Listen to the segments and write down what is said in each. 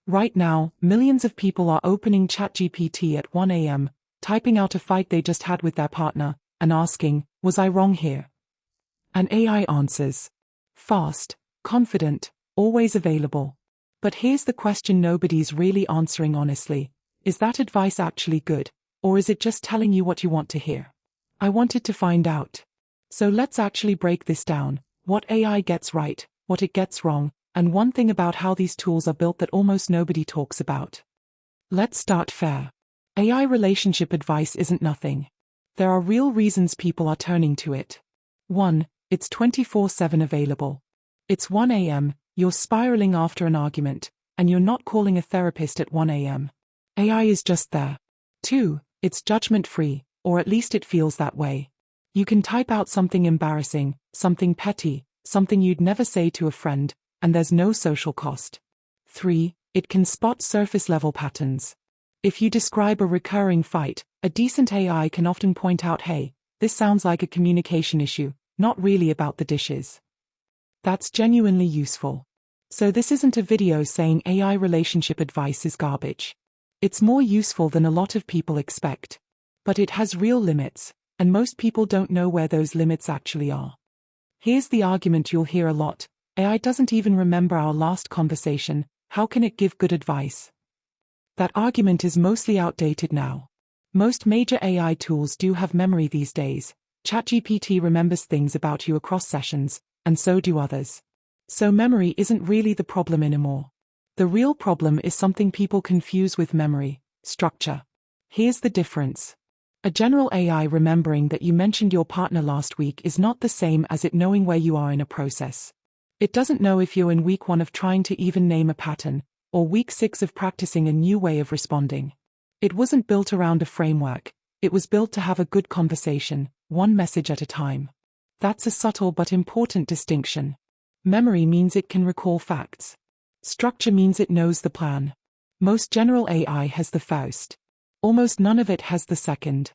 Right now, millions of people are opening ChatGPT at 1 a.m., typing out a fight they just had with their partner, and asking, "Was I wrong here?" And AI answers. Fast, confident, always available. But here's the question nobody's really answering honestly. Is that advice actually good, or is it just telling you what you want to hear? I wanted to find out. So let's actually break this down, what AI gets right, what it gets wrong, and one thing about how these tools are built that almost nobody talks about. Let's start fair. AI relationship advice isn't nothing. There are real reasons people are turning to it. 1. It's 24/7 available. It's 1 a.m., you're spiraling after an argument, and you're not calling a therapist at 1 a.m. AI is just there. 2. It's judgment-free, or at least it feels that way. You can type out something embarrassing, something petty, something you'd never say to a friend, and there's no social cost. 3. It can spot surface-level patterns. If you describe a recurring fight, a decent AI can often point out, "Hey, this sounds like a communication issue, not really about the dishes." That's genuinely useful. So this isn't a video saying AI relationship advice is garbage. It's more useful than a lot of people expect. But it has real limits, and most people don't know where those limits actually are. Here's the argument you'll hear a lot: AI doesn't even remember our last conversation, how can it give good advice? That argument is mostly outdated now. Most major AI tools do have memory these days. ChatGPT remembers things about you across sessions, and so do others. So memory isn't really the problem anymore. The real problem is something people confuse with memory: structure. Here's the difference. A general AI remembering that you mentioned your partner last week is not the same as it knowing where you are in a process. It doesn't know if you're in week 1 of trying to even name a pattern, or week 6 of practicing a new way of responding. It wasn't built around a framework, it was built to have a good conversation, one message at a time. That's a subtle but important distinction. Memory means it can recall facts. Structure means it knows the plan. Most general AI has the first. Almost none of it has the second.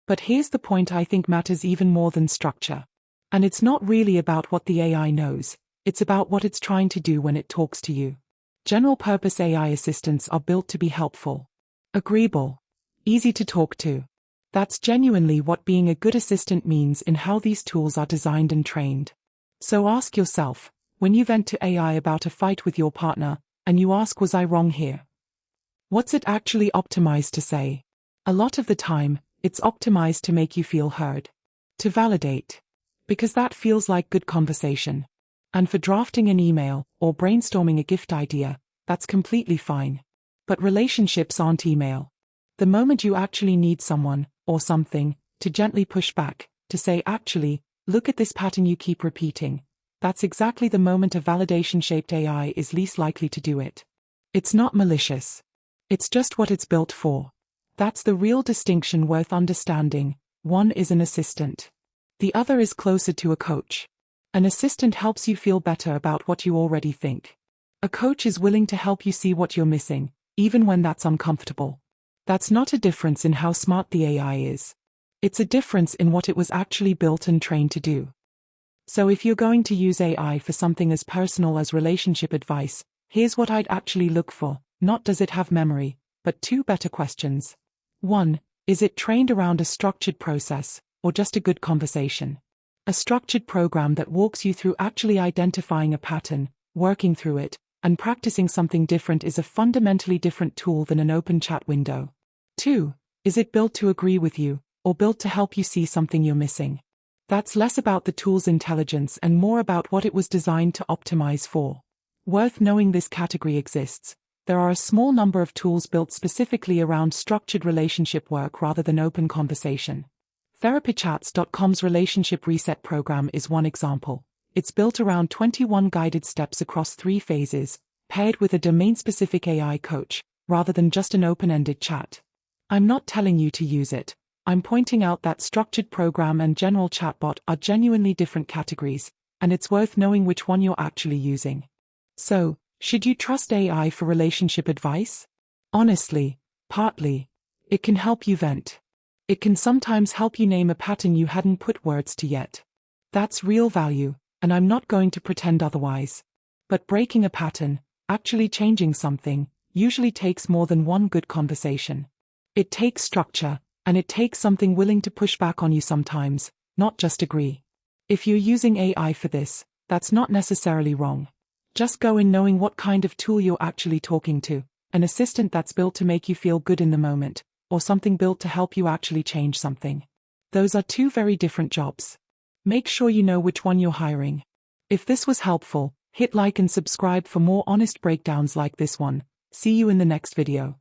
But here's the point I think matters even more than structure. And it's not really about what the AI knows, it's about what it's trying to do when it talks to you. General-purpose AI assistants are built to be helpful, agreeable, easy to talk to. That's genuinely what being a good assistant means in how these tools are designed and trained. So ask yourself, when you vent to AI about a fight with your partner, and you ask, "Was I wrong here?" What's it actually optimized to say? A lot of the time, it's optimized to make you feel heard. To validate. Because that feels like good conversation. And for drafting an email, or brainstorming a gift idea, that's completely fine. But relationships aren't email. The moment you actually need someone, or something, to gently push back, to say, "Actually, look at this pattern you keep repeating," that's exactly the moment a validation-shaped AI is least likely to do it. It's not malicious. It's just what it's built for. That's the real distinction worth understanding. One is an assistant. The other is closer to a coach. An assistant helps you feel better about what you already think. A coach is willing to help you see what you're missing, even when that's uncomfortable. That's not a difference in how smart the AI is. It's a difference in what it was actually built and trained to do. So if you're going to use AI for something as personal as relationship advice, here's what I'd actually look for. Not does it have memory, but 2 better questions. 1. Is it trained around a structured process, or just a good conversation? A structured program that walks you through actually identifying a pattern, working through it, and practicing something different is a fundamentally different tool than an open chat window. 2. Is it built to agree with you, or built to help you see something you're missing? That's less about the tool's intelligence and more about what it was designed to optimize for. Worth knowing this category exists. There are a small number of tools built specifically around structured relationship work rather than open conversation. TherapyChats.com's Relationship Reset program is one example. It's built around 21 guided steps across 3 phases, paired with a domain-specific AI coach, rather than just an open-ended chat. I'm not telling you to use it. I'm pointing out that structured program and general chatbot are genuinely different categories, and it's worth knowing which one you're actually using. So, should you trust AI for relationship advice? Honestly, partly. It can help you vent. It can sometimes help you name a pattern you hadn't put words to yet. That's real value, and I'm not going to pretend otherwise. But breaking a pattern, actually changing something, usually takes more than one good conversation. It takes structure, and it takes something willing to push back on you sometimes, not just agree. If you're using AI for this, that's not necessarily wrong. Just go in knowing what kind of tool you're actually talking to, an assistant that's built to make you feel good in the moment, or something built to help you actually change something. Those are two very different jobs. Make sure you know which one you're hiring. If this was helpful, hit like and subscribe for more honest breakdowns like this one. See you in the next video.